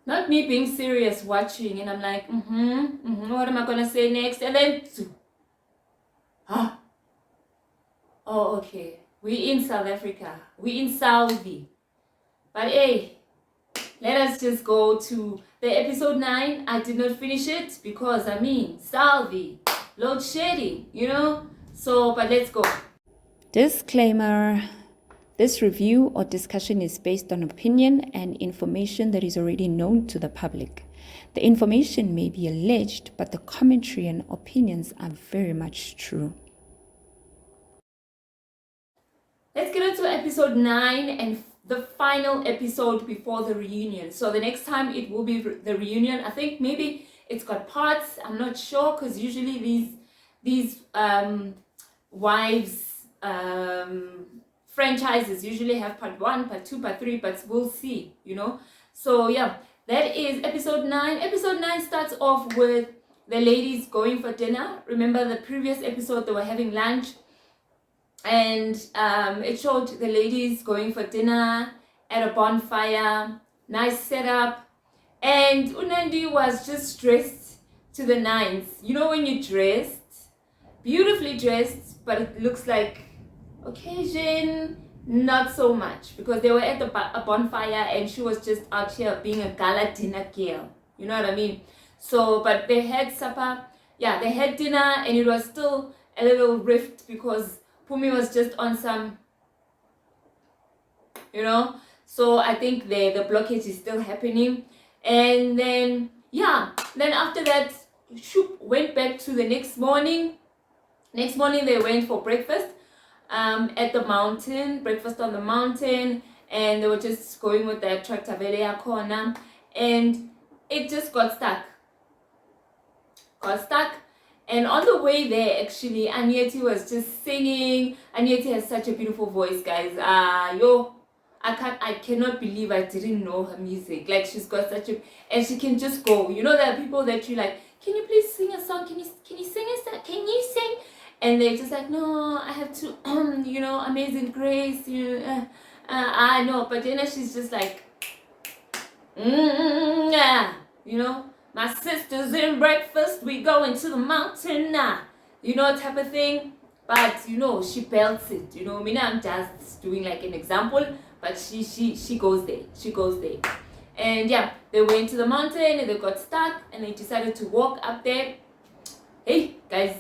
Not me being serious watching, and I'm like, what am I gonna say next? And then, oh, okay. We in South Africa. We in Saudi. But hey, let us just go to the episode 9. I did not finish it because Saudi, load shedding, So, but let's go. Disclaimer. This review or discussion is based on opinion and information that is already known to the public. The information may be alleged, but the commentary and opinions are very much true. Let's get into episode 9 and the final episode before the reunion. So the next time it will be the reunion. I think maybe it's got parts. I'm not sure, because usually these wives franchises usually have part 1, part 2, part 3, but we'll see, So yeah, that is episode 9. Episode 9 starts off with the ladies going for dinner. Remember the previous episode, they were having lunch, and it showed the ladies going for dinner at a bonfire, nice setup, and Unandi was just dressed to the nines. You know when you're dressed, beautifully dressed, but it looks like occasion, not so much, because they were at a bonfire and she was just out here being a gala dinner girl. You know what I mean? So, but they had supper, they had dinner, and it was still a little rift because Pumi was just on some, so I think the blockage is still happening. And then, then after that, Shoop went back to the next morning. Next morning, they went for breakfast at the mountain, breakfast on the mountain, and they were just going with their tractor velea corner, and it just got stuck. And on the way there, actually, Anieti was just singing. Anieti has such a beautiful voice, guys. I cannot believe I didn't know her music. Like, she's got such a, and she can just go. There are people that you like, can you please sing a song? Can you sing a song? Can you sing? And they're just like, no, I have to, Amazing Grace, I know. But she's just like, my sister's in breakfast, we going to the mountain now, type of thing. But she belts it. I'm just doing like an example, but she goes there. And they went to the mountain and they got stuck and they decided to walk up there. Hey guys,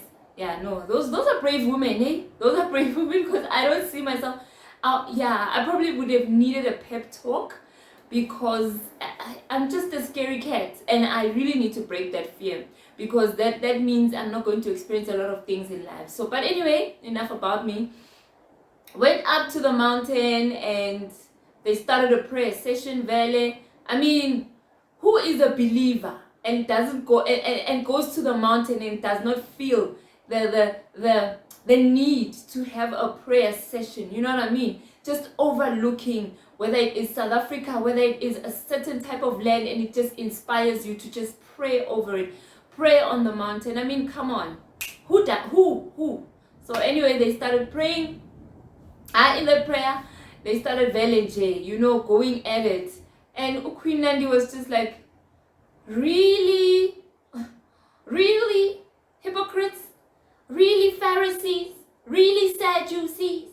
those are brave women, eh? Those are brave women, because I don't see myself. I probably would have needed a pep talk, because I'm just a scary cat, and I really need to break that fear, because that means I'm not going to experience a lot of things in life. So, but anyway, enough about me. Went up to the mountain and they started a prayer session. Vele, who is a believer and doesn't go and goes to the mountain and does not feel the need to have a prayer session? You know what I mean? Just overlooking whether it is South Africa, whether it is a certain type of land, and it just inspires you to just pray over it, pray on the mountain. Come on, who? So anyway, they started praying. In the prayer, they started Veleje, going at it, and Queen Nandi was just like, really, hypocrites, really Pharisees, really Sadducees.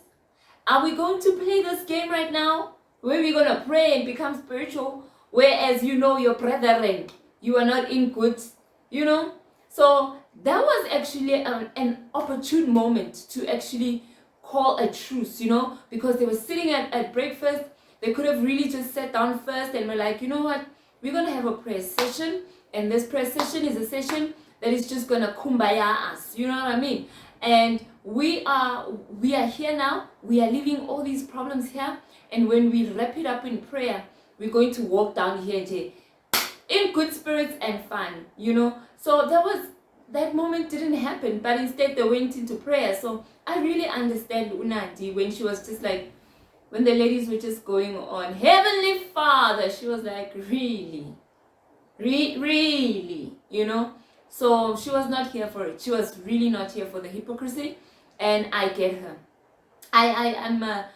Are we going to play this game right now, where we're going to pray and become spiritual, whereas your brethren, you are not in good, So that was actually an opportune moment to actually call a truce, because they were sitting at breakfast. They could have really just sat down first and were like, you know what, we're going to have a prayer session, and this prayer session is a session that is just going to kumbaya us, you know what I mean? And we are here now, we are leaving all these problems here, and when we wrap it up in prayer, we're going to walk down here in good spirits and fun, So that moment didn't happen, but instead they went into prayer. So I really understand Unadi when she was just like, when the ladies were just going on, Heavenly Father, she was like, really, So she was not here for it. She was really not here for the hypocrisy, and I get her. I'm a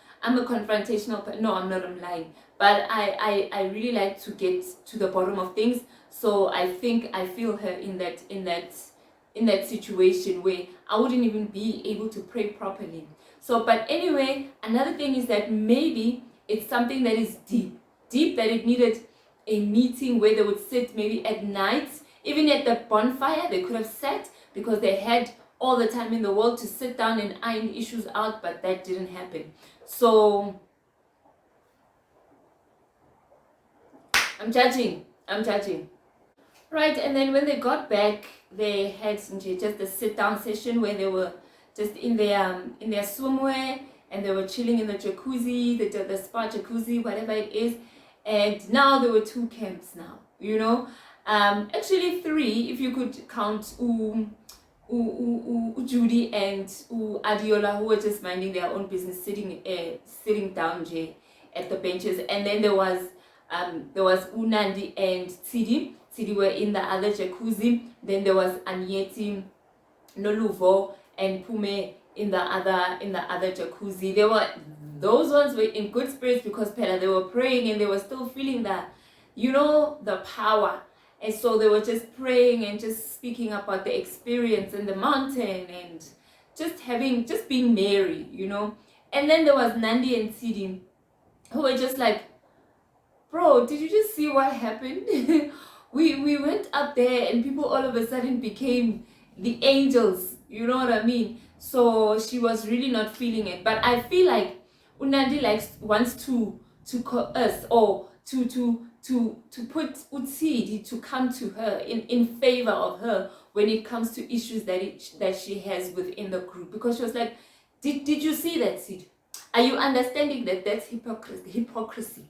confrontational, no, I'm not, I'm lying. but I really like to get to the bottom of things. So I think I feel her in that situation where I wouldn't even be able to pray properly. So, but anyway, another thing is that maybe it's something that is deep, that it needed a meeting where they would sit maybe at night, even at the bonfire. They could have sat because they had all the time in the world to sit down and iron issues out, but that didn't happen. So I'm judging. Right, and then when they got back, they had just a sit-down session where they were just in their swimwear, and they were chilling in the jacuzzi, the spa jacuzzi, whatever it is. And now there were two camps now, actually three, if you could count Judy and Adiola, who were just minding their own business, sitting down at the benches. And then there was Unandi and Tsidi. Tsidi were in the other jacuzzi. Then there was Anieti, Noluvo, and Pume in the other jacuzzi. Those ones were in good spirits because Pella, they were praying and they were still feeling that, the power. And so they were just praying and just speaking about the experience in the mountain and just being merry, And then there was Nandi and Tsidi, who were just like, bro, did you just see what happened? we went up there and people all of a sudden became the angels, you know what I mean? So she was really not feeling it. But I feel like Unandi wants to coerce or to put Utsidi to come to her in favor of her when it comes to issues that she has within the group. Because she was like, did you see that, Sid? Are you understanding that that's hypocrisy?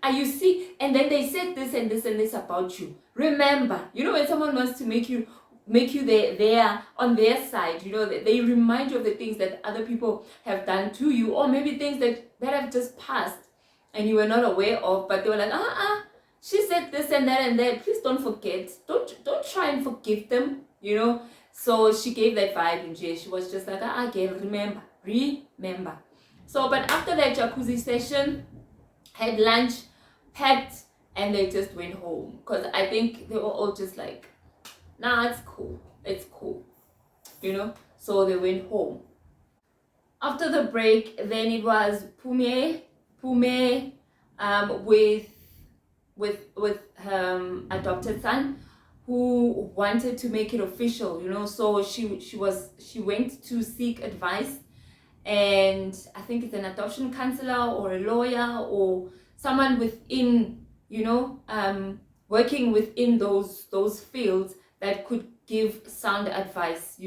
Are you see? And then they said this and this and this about you. Remember, when someone wants to make you there on their side, they remind you of the things that other people have done to you, or maybe things that have just passed and you were not aware of, but they were like, she said this and that, please don't forget, don't try and forgive them, So she gave that vibe, and she was just like, again, remember. So, but after that jacuzzi session, had lunch, packed, and they just went home, because I think they were all just like, nah, it's cool, So they went home. After the break, then it was Pume with her adopted son, who wanted to make it official, So she went to seek advice, and I think it's an adoption counselor or a lawyer or someone within, working within those fields that could give sound advice,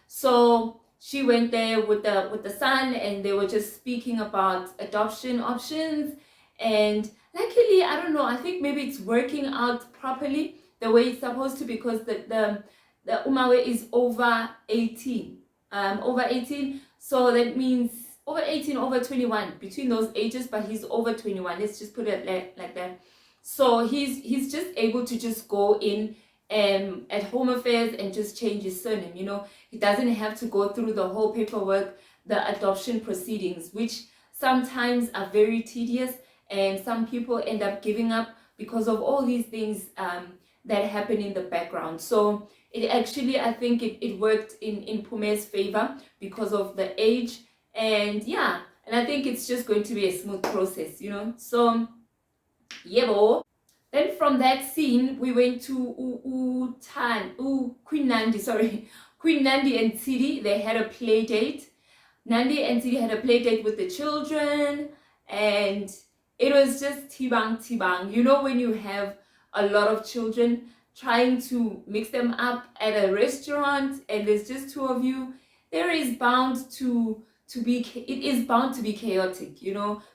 So she went there with the son, and they were just speaking about adoption options. And luckily, I don't know, I think maybe it's working out properly the way it's supposed to, because the Umawe is over 18. So that means over 18, over 21, between those ages, but he's over 21. Let's just put it like that. So he's just able to just go in at Home Affairs and just change his surname. He doesn't have to go through the whole paperwork, the adoption proceedings, which sometimes are very tedious, and some people end up giving up because of all these things that happen in the background. So it actually, I think it worked in Pume's favor because of the age, and I think it's just going to be a smooth process, So yebo. Then from that scene, we went to Queen Nandi and Tsidi. They had a play date. Nandi and Tsidi had a play date with the children, and it was just tibang. When you have a lot of children, trying to mix them up at a restaurant, and there's just two of you, it is bound to be chaotic,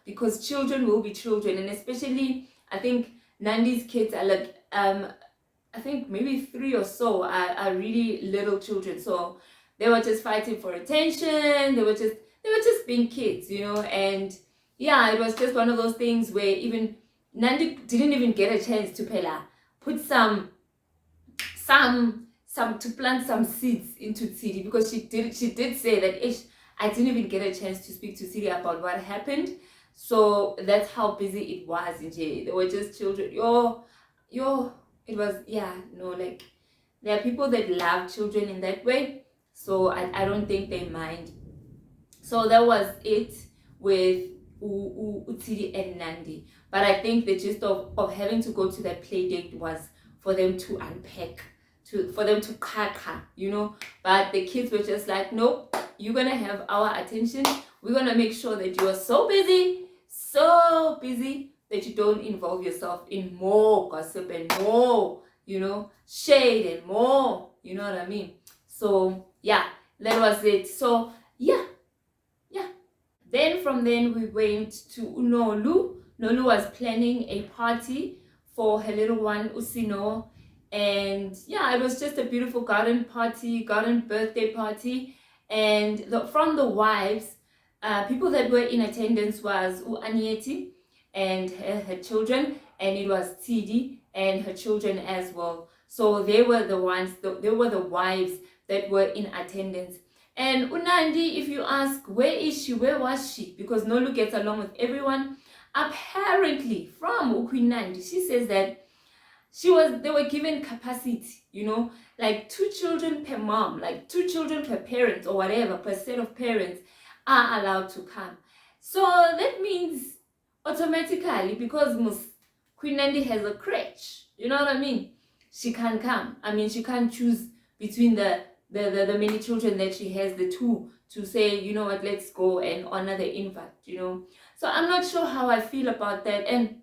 because children will be children, and especially I think Nandi's kids are like I think maybe 3 or so are really little children, so they were just fighting for attention. They were just being kids, and it was just one of those things where even Nandi didn't even get a chance to put some to plant some seeds into Tsidi, because she did say that I didn't even get a chance to speak to Tsidi about what happened. So that's how busy it was in J. They were just children. It was, yeah, no, like, there are people that love children in that way. So I don't think they mind. So that was it with Utsiri and Nandi. But I think the gist of having to go to that play date was for them to unpack, for them to kaka, But the kids were just like, nope, you're gonna have our attention. We're gonna make sure that you are so busy that you don't involve yourself in more gossip and more, shade and more, you know what I mean? So yeah, that was it. So yeah. Then from then we went to Nolu. Nolu was planning a party for her little one, Usino. And yeah, it was just a beautiful garden birthday party. And from the wives, people that were in attendance was Anieti and her children, and it was Tidi and her children as well. So they were the ones, they were the wives that were in attendance. And Unandi, if you ask, where is she? Where was she? Because Nolu gets along with everyone. Apparently, from Ukwinandi, she says that they were given capacity, like 2 children per mom, like 2 children per parent or whatever, per set of parents are allowed to come. So that means automatically, because Queen Nandi has a crèche, you know what I mean? She can come. I mean, she can't choose between the many children that she has, the 2, to say, you know what, let's go and honor the invite, So I'm not sure how I feel about that. And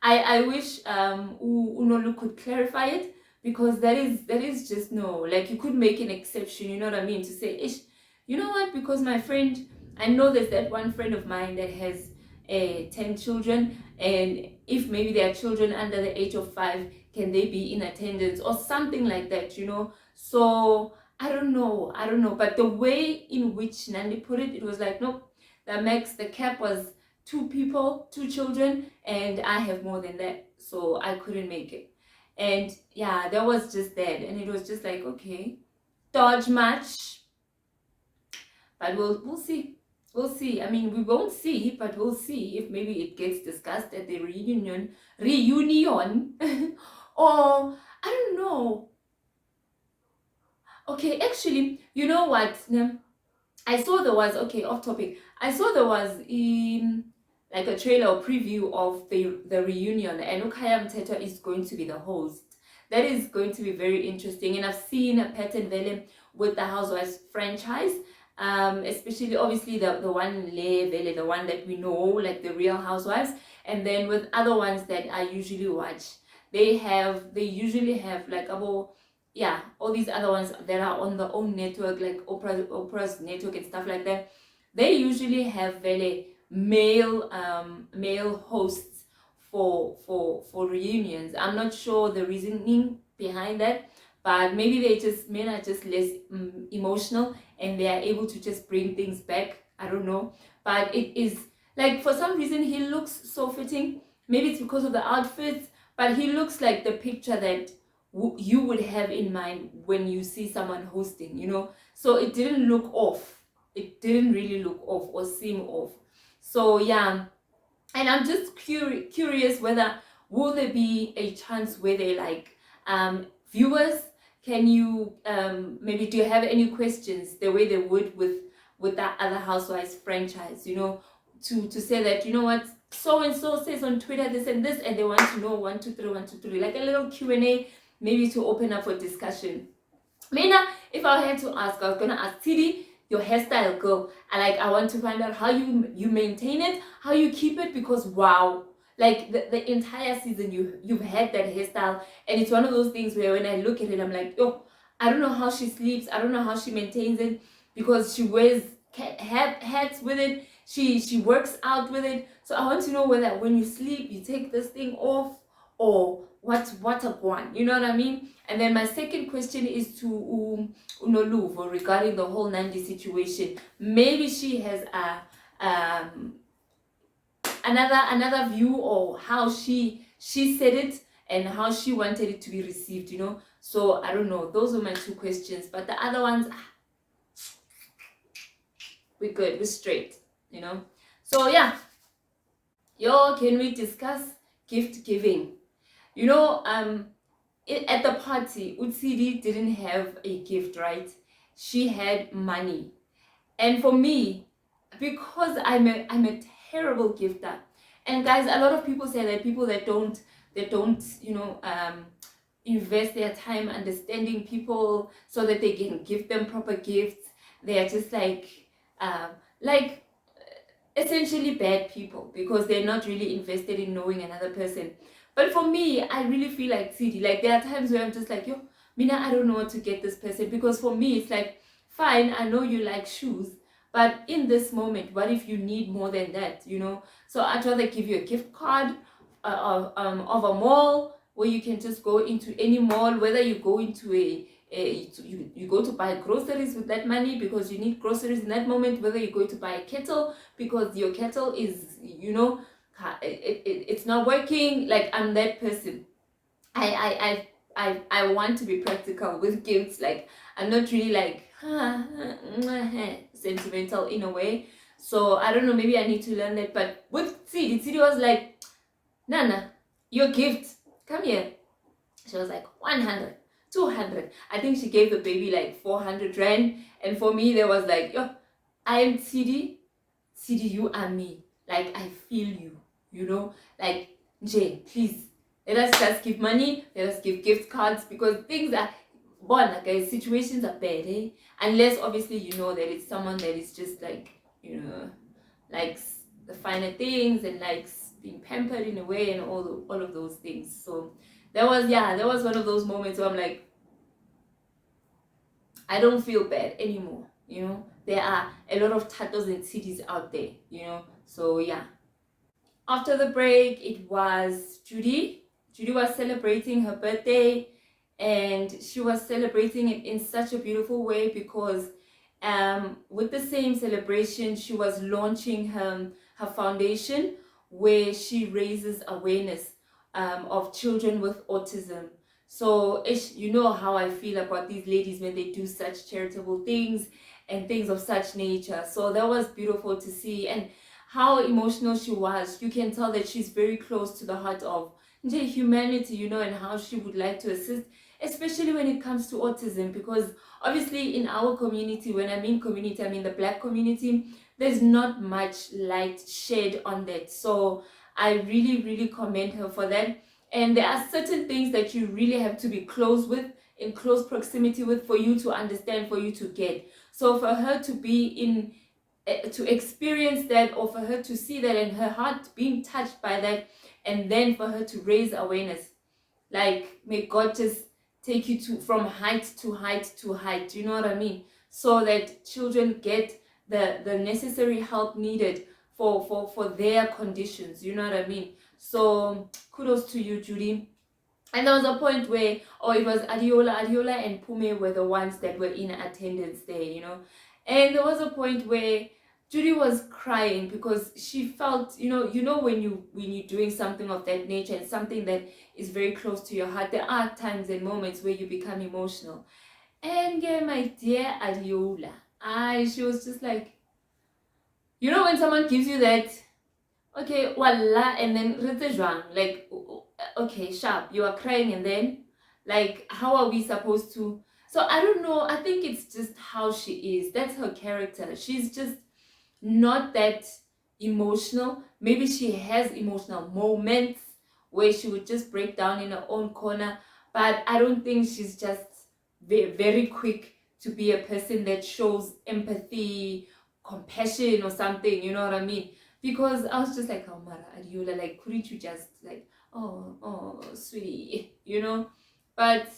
I wish Unolu could clarify it, because that is just no, like, you could make an exception, you know what I mean, to say, ish, you know what, because my friend, I know there's that one friend of mine that has 10 children, and if maybe their children under the age of 5, can they be in attendance or something like that, So I don't know, but the way in which Nandi put it, it was like, nope, the cap was 2 people, 2 children, and I have more than that, so I couldn't make it. And yeah, that was just that, and it was just like, okay, dodge match, but we'll see. We'll see. I mean, we won't see, but we'll see if maybe it gets discussed at the reunion, or I don't know. Okay, actually, you know what? I saw there was, okay, off topic. I saw there was like a trailer or preview of the reunion, and Ukaya Mteta is going to be the host. That is going to be very interesting, and I've seen a pattern vele with the Housewives franchise. Especially obviously the one the one that we know, like the Real Housewives, and then with other ones that I usually watch, they usually have like all these other ones that are on their own network, like Oprah's network and stuff like that. They usually have very male hosts for reunions. I'm not sure the reasoning behind that, but maybe men are just less emotional, and they are able to just bring things back. I don't know, but it is like, for some reason he looks so fitting. Maybe it's because of the outfits, but he looks like the picture that you would have in mind when you see someone hosting, So it didn't look off. It didn't really look off or seem off. So yeah, and I'm just curious whether will there be a chance where they like viewers, can you maybe, do you have any questions the way they would with that other Housewives franchise, to say that, you know what, so and so says on Twitter this and this, and they want to know 1 2 3 1 2 3, like a little Q&A, maybe to open up for discussion. Mina, if I had to ask, I was gonna ask Tidi, your hairstyle, girl. I want to find out how you maintain it, how you keep it, because wow, like the entire season you've had that hairstyle, and it's one of those things where when I look at it, I'm like, oh, I don't know how she sleeps, I don't know how she maintains it, because she wears hats with it, she works out with it. So I want to know whether when you sleep you take this thing off, or what a one, you know what I mean? And then my second question is to Unoluvo regarding the whole Nandi situation. Maybe she has another view, or how she said it and how she wanted it to be received, So I don't know. Those are my 2 questions, but the other ones, we're good, we're straight, So yeah, can we discuss gift giving? At the party, Utsidi didn't have a gift, right? She had money. And for me, because I'm a terrible gifter, and guys, a lot of people say that people that don't invest their time understanding people so that they can give them proper gifts, they are just um like essentially bad people because they're not really invested in knowing another person. But for me, I really feel like CD. Like there are times where I'm just like, yo, Mina, I don't know what to get this person, because for me it's like, fine, I know you like shoes, but in this moment, what if you need more than that? So I'd rather give you a gift card of a mall where you can just go into any mall, whether you go into you go to buy groceries with that money because you need groceries in that moment, whether you go to buy a kettle because your kettle is it's not working. Like, I'm that person. I want to be practical with gifts. Like, I'm not really like sentimental in a way. So I don't know, maybe I need to learn that. But with Tsidi was like, Nana, your gift, come here. She was like 100, 200. I think she gave the baby like 400 rand. And for me, there was like, yo, I am Tsidi, you are me. Like, I feel you. Like, Jay, please, let us just give money, let us give gift cards, because things are born, like, guys, situations are bad, eh? Unless obviously you know that it's someone that is just like, likes the finer things and likes being pampered in a way and all of those things. So that was one of those moments where I'm like, I don't feel bad anymore. There are a lot of tattoos and cities out there. So yeah. After the break, it was Judy. Judy was celebrating her birthday, and she was celebrating it in such a beautiful way because with the same celebration, she was launching her foundation where she raises awareness of children with autism. So you know how I feel about these ladies when they do such charitable things and things of such nature. So that was beautiful to see, and how emotional she was. You can tell that she's very close to the heart of humanity, and how she would like to assist, especially when it comes to autism, because obviously in our community, when I mean community, I mean the Black community, there's not much light shed on that. So I really, really commend her for that. And there are certain things that you really have to be close with, in close proximity with, for you to understand, for you to get. So for her to be to experience that, or for her to see that and her heart being touched by that, and then for her to raise awareness, like, may God just take you from height to height to height, you know what I mean, so that children get the necessary help needed for their conditions, you know what I mean. So kudos to you, Judy. And there was a point where, it was Adiola and Pume were the ones that were in attendance there. And there was a point where Judy was crying because she felt, when you're doing something of that nature and something that is very close to your heart, there are times and moments where you become emotional. And yeah, my dear Adiola, she was just like, when someone gives you that, okay, voila, and then like, okay, sharp, you are crying, and then, like, how are we supposed to? So I don't know, I think it's just how she is. That's her character. She's just not that emotional. Maybe she has emotional moments where she would just break down in her own corner, but I don't think she's just very, very quick to be a person that shows empathy, compassion, or something, you know what I mean? Because I was just like, oh, Mara Adiola, like, couldn't you just, like, oh, sweetie, But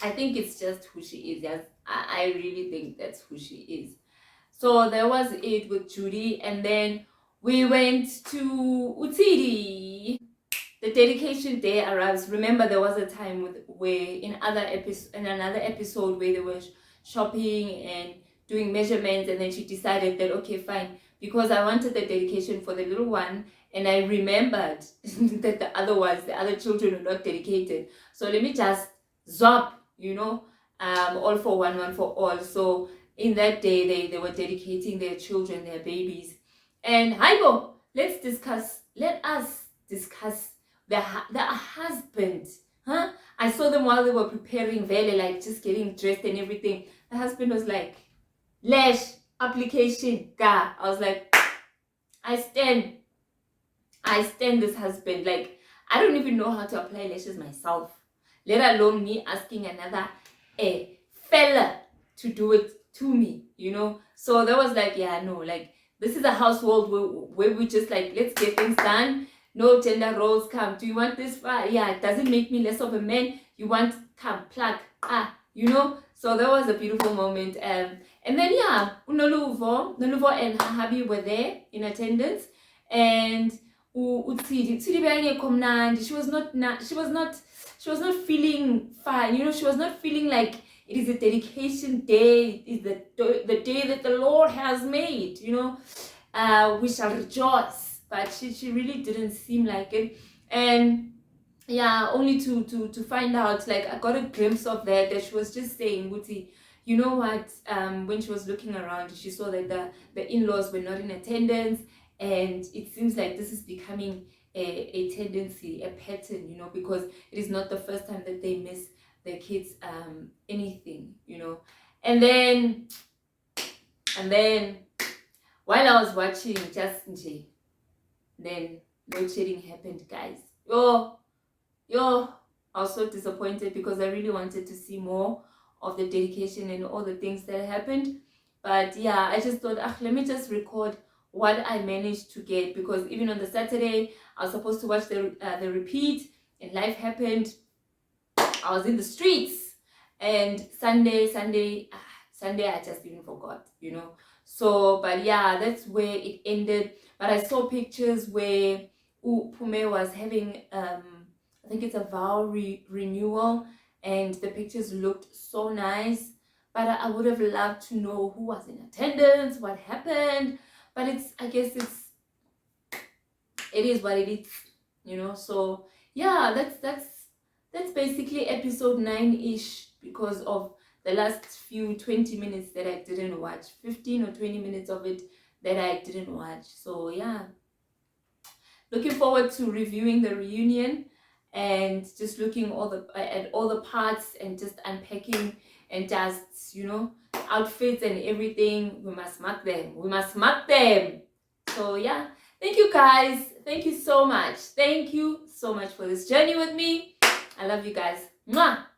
I think it's just who she is. Yes, I really think that's who she is. So there was it with Judy, and then we went to Utidi. The dedication day arrives. Remember, there was a time where in another episode where they were shopping and doing measurements, and then she decided that, okay, fine, because I wanted the dedication for the little one, and I remembered that the other children were not dedicated. So let me just zop, all for one for all. So in that day, they were dedicating their children, their babies. And Haibo, let us discuss the husband. Huh? I saw them while they were preparing Vele, like just getting dressed and everything. The husband was like, lash application, ga. I was like, I stand this husband. Like, I don't even know how to apply lashes myself, let alone me asking another fella to do it to me, So that was like, yeah, no, like, this is a household where we just like, let's get things done. No gender roles come. Do you want this? Yeah, it doesn't make me less of a man. You want, come, plug. So that was a beautiful moment. And then, yeah, Noluvo and Habi were there in attendance. And she was not feeling fine. She was not feeling like it is a dedication day. It is the day that the Lord has made. We shall rejoice. But she really didn't seem like it. And yeah, only to find out, like, I got a glimpse of that she was just saying, Wuti, you know what, when she was looking around, she saw that the in-laws were not in attendance, and it seems like this is becoming a tendency, a pattern, because it is not the first time that they miss their kids anything, and then while I was watching, then load shedding happened, guys. I was so disappointed because I really wanted to see more of the dedication and all the things that happened. But yeah, I just thought, let me just record what I managed to get, because even on the Saturday, I was supposed to watch the repeat, and life happened. I was in the streets, and Sunday, I just even forgot, So, but yeah, that's where it ended. But I saw pictures where Pume was having, I think it's a vow renewal, and the pictures looked so nice. But I would have loved to know who was in attendance, what happened. But I guess it is what it is, So yeah, that's basically episode 9-ish, because of the last few 20 minutes that I didn't watch, 15 or 20 minutes of it that I didn't watch. So yeah, looking forward to reviewing the reunion and just looking at all the parts and just unpacking and just, outfits and everything. We must mark them. So yeah, thank you guys. Thank you so much. Thank you so much for this journey with me. I love you guys. Mwah!